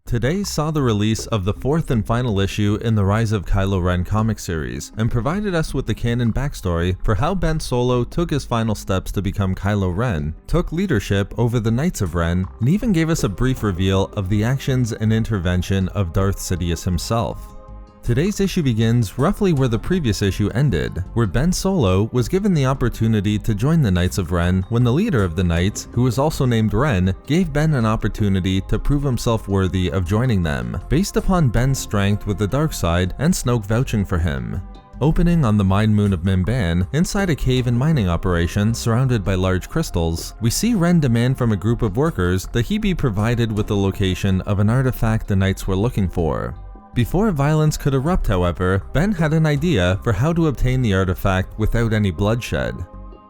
Today saw the release of the fourth and final issue in the Rise of Kylo Ren comic series, and provided us with the canon backstory for how Ben Solo took his final steps to become Kylo Ren, took leadership over the Knights of Ren, and even gave us a brief reveal of the actions and intervention of Darth Sidious himself. Today's issue begins roughly where the previous issue ended, where Ben Solo was given the opportunity to join the Knights of Ren when the leader of the Knights, who was also named Ren, gave Ben an opportunity to prove himself worthy of joining them, based upon Ben's strength with the dark side and Snoke vouching for him. Opening on the Mind Moon of Mimban, inside a cave and mining operation surrounded by large crystals, we see Ren demand from a group of workers that he be provided with the location of an artifact the Knights were looking for. Before violence could erupt, however, Ben had an idea for how to obtain the artifact without any bloodshed.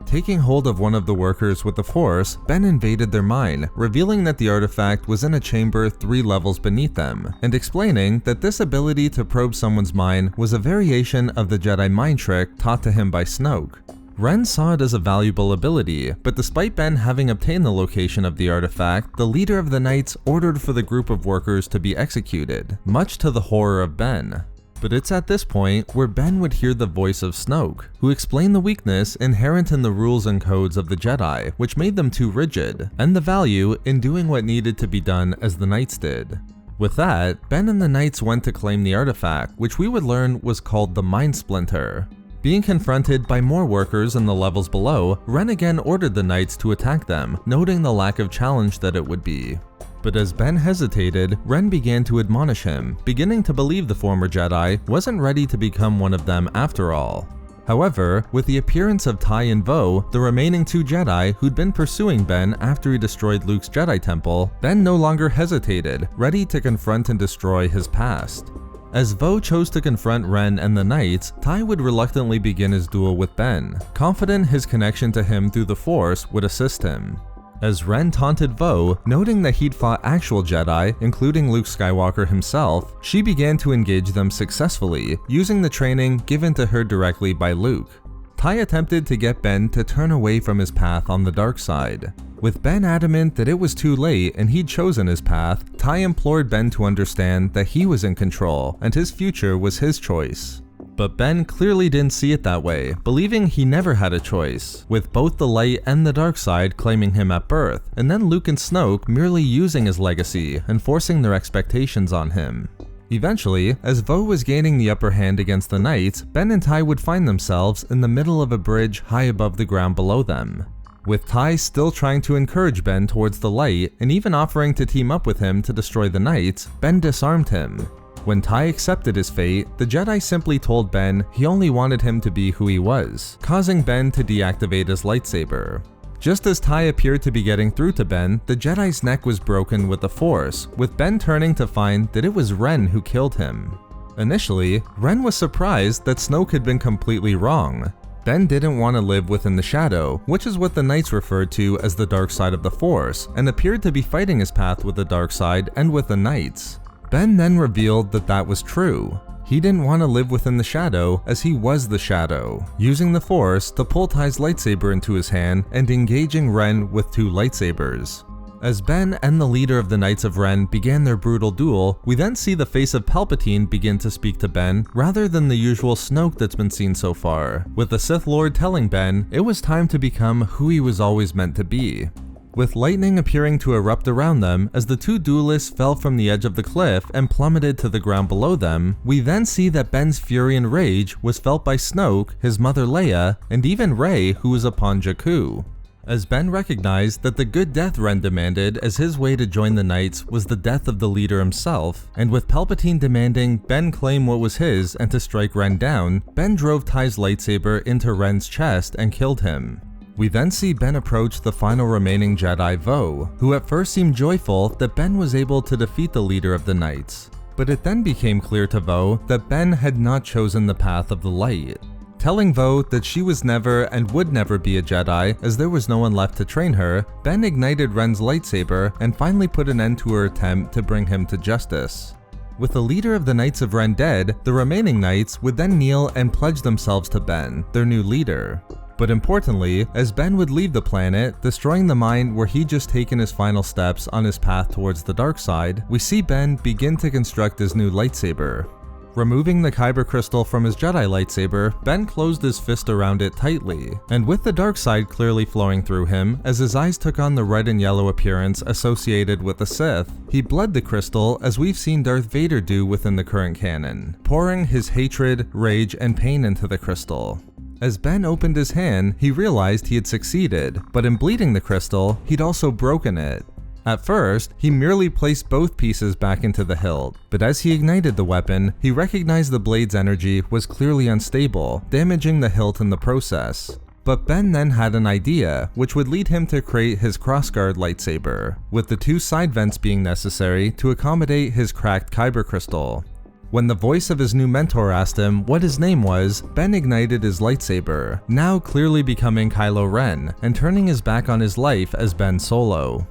Taking hold of one of the workers with the Force, Ben invaded their mine, revealing that the artifact was in a chamber 3 levels beneath them, and explaining that this ability to probe someone's mind was a variation of the Jedi mind trick taught to him by Snoke. Ren saw it as a valuable ability, but despite Ben having obtained the location of the artifact, the leader of the Knights ordered for the group of workers to be executed, much to the horror of Ben. But it's at this point where Ben would hear the voice of Snoke, who explained the weakness inherent in the rules and codes of the Jedi, which made them too rigid, and the value in doing what needed to be done as the Knights did. With that, Ben and the Knights went to claim the artifact, which we would learn was called the Mind Splinter. Being confronted by more workers in the levels below, Ren again ordered the Knights to attack them, noting the lack of challenge that it would be. But as Ben hesitated, Ren began to admonish him, beginning to believe the former Jedi wasn't ready to become one of them after all. However, with the appearance of Tai and Vo, the remaining 2 Jedi who'd been pursuing Ben after he destroyed Luke's Jedi Temple, Ben no longer hesitated, ready to confront and destroy his past. As Vo chose to confront Ren and the Knights, Tai would reluctantly begin his duel with Ben, confident his connection to him through the Force would assist him. As Ren taunted Vo, noting that he'd fought actual Jedi, including Luke Skywalker himself, she began to engage them successfully, using the training given to her directly by Luke. Tai attempted to get Ben to turn away from his path on the dark side. With Ben adamant that it was too late and he'd chosen his path, Tai implored Ben to understand that he was in control and his future was his choice. But Ben clearly didn't see it that way, believing he never had a choice, with both the light and the dark side claiming him at birth, and then Luke and Snoke merely using his legacy and forcing their expectations on him. Eventually, as Vo was gaining the upper hand against the Knights, Ben and Tai would find themselves in the middle of a bridge high above the ground below them. With Tai still trying to encourage Ben towards the light and even offering to team up with him to destroy the Knights, Ben disarmed him. When Tai accepted his fate, the Jedi simply told Ben he only wanted him to be who he was, causing Ben to deactivate his lightsaber. Just as Tai appeared to be getting through to Ben, the Jedi's neck was broken with the Force, with Ben turning to find that it was Ren who killed him. Initially, Ren was surprised that Snoke had been completely wrong. Ben didn't want to live within the shadow, which is what the Knights referred to as the dark side of the Force, and appeared to be fighting his path with the dark side and with the Knights. Ben then revealed that that was true. He didn't want to live within the shadow as he was the shadow, using the Force to pull Tai's lightsaber into his hand and engaging Ren with 2 lightsabers. As Ben and the leader of the Knights of Ren began their brutal duel, we then see the face of Palpatine begin to speak to Ben rather than the usual Snoke that's been seen so far, with the Sith Lord telling Ben it was time to become who he was always meant to be. With lightning appearing to erupt around them as the 2 duelists fell from the edge of the cliff and plummeted to the ground below them, we then see that Ben's fury and rage was felt by Snoke, his mother Leia, and even Rey, who was upon Jakku. As Ben recognized that the good death Ren demanded as his way to join the Knights was the death of the leader himself, and with Palpatine demanding Ben claim what was his and to strike Ren down, Ben drove Tai's lightsaber into Ren's chest and killed him. We then see Ben approach the final remaining Jedi, Vo, who at first seemed joyful that Ben was able to defeat the leader of the Knights. But it then became clear to Vo that Ben had not chosen the path of the light. Telling Vo that she was never and would never be a Jedi as there was no one left to train her, Ben ignited Ren's lightsaber and finally put an end to her attempt to bring him to justice. With the leader of the Knights of Ren dead, the remaining Knights would then kneel and pledge themselves to Ben, their new leader. But importantly, as Ben would leave the planet, destroying the mine where he'd just taken his final steps on his path towards the dark side, we see Ben begin to construct his new lightsaber. Removing the kyber crystal from his Jedi lightsaber, Ben closed his fist around it tightly, and with the dark side clearly flowing through him, as his eyes took on the red and yellow appearance associated with the Sith, he bled the crystal as we've seen Darth Vader do within the current canon, pouring his hatred, rage, and pain into the crystal. As Ben opened his hand, he realized he had succeeded, but in bleeding the crystal, he'd also broken it. At first, he merely placed both pieces back into the hilt, but as he ignited the weapon, he recognized the blade's energy was clearly unstable, damaging the hilt in the process. But Ben then had an idea, which would lead him to create his crossguard lightsaber, with the 2 side vents being necessary to accommodate his cracked kyber crystal. When the voice of his new mentor asked him what his name was, Ben ignited his lightsaber, now clearly becoming Kylo Ren, and turning his back on his life as Ben Solo.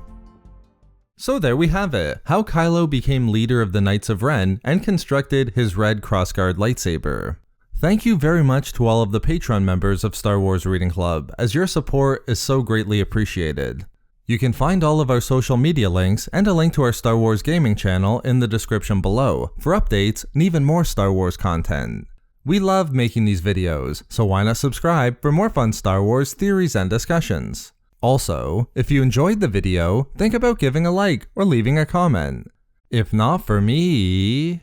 So there we have it, how Kylo became leader of the Knights of Ren and constructed his red crossguard lightsaber. Thank you very much to all of the Patreon members of Star Wars Reading Club, as your support is so greatly appreciated. You can find all of our social media links and a link to our Star Wars gaming channel in the description below for updates and even more Star Wars content. We love making these videos, so why not subscribe for more fun Star Wars theories and discussions. Also, if you enjoyed the video, think about giving a like or leaving a comment. If not for me...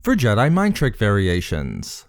for Jedi mind trick variations.